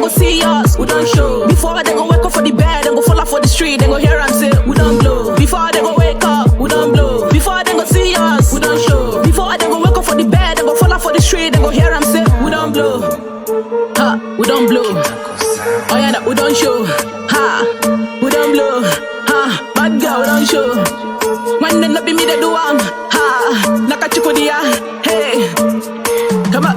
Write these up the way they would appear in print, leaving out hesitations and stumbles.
go see us, we don't show. Before they go wake up for the bed, they go fall off for the street, they go hear and say, we don't blow. Before they go wake up, we don't blow. Before they go see us, we don't show. Before they go wake up for the bed, they go fall off for the street, they go hear and say, we don't blow. Ha, we don't blow. Oh yeah, we don't show. Ha, we don't blow. Ha, bad girl, we don't show. Man, then not be me, they do ha, nakachukudia. Hey, come on.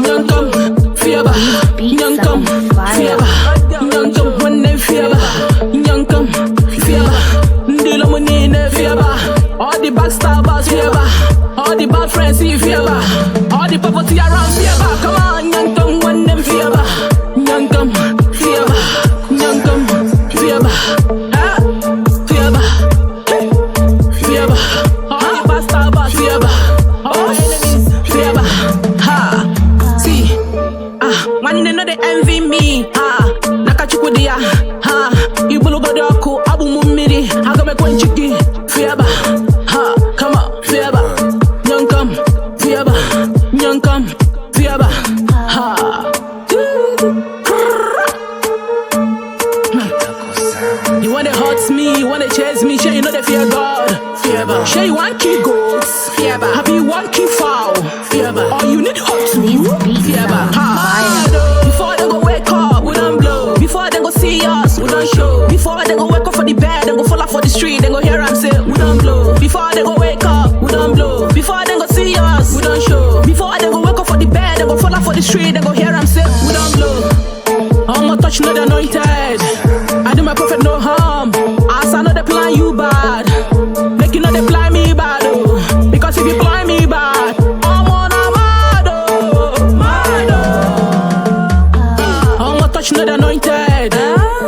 Young come, fever. Young come, fever. Young come, when they fever. Young come, fever. Deal money in the fever. All the backstabbers fever. All the bad friends see fever. All the poverty around fever. Come on, young come, when them fever. Young come, fever. Young come, fever. Fever, fever. All the backstabbers fever. All enemies fever. Man, they know they envy me. Nakachukudia. Ibulu godoku, abu mumiri. Agame kwenchiki. Fiaba. Come on, fiaba. Young come, fiaba. Young come, fiaba. You wanna hurt me, you wanna chase me. Sure you know they fear God. Fiaba. Sure you want key goats. Fiaba. Have you one key foul? Fiaba. Or you need hurt me. Fiaba. Before they go wake up, we don't blow. Before they go see us, we don't show. Before they go wake up for the bed, they go fall off for the street, they go hear and say, we don't blow. Before they go wake up, we don't blow. Before they go see us, we don't show. Before they go wake up for the bed, they go fall off for the street, they go hear and say, we don't blow. I'm not touching the anointed. I do my prophet no harm. As I know they plan you bad, make you know they plan me bad, oh. Because if you plan me bad, I'm on a mad, oh, mad, oh. I'm not touching the anointed.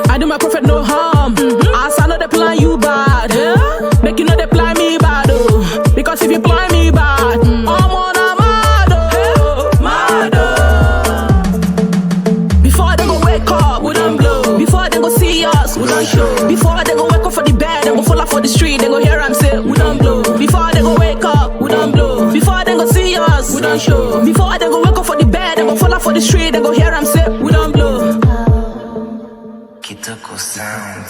I do my prophet no harm. As I know they plan you bad, make you know they plan me bad, oh. Because if you plan me bad, I'm on a mad, oh, mad, oh. Before they go wake up, we don't blow. Before they go see us, we don't show. Before they go wake up for the bed, they go fall off for the street, they go hear and say, we don't blow. Before they go wake up, we don't blow. Before they go see us, we don't show. Before they go wake up for the bed, they go fall off for the street, they go hear and say, we don't blow. Kitoko sound.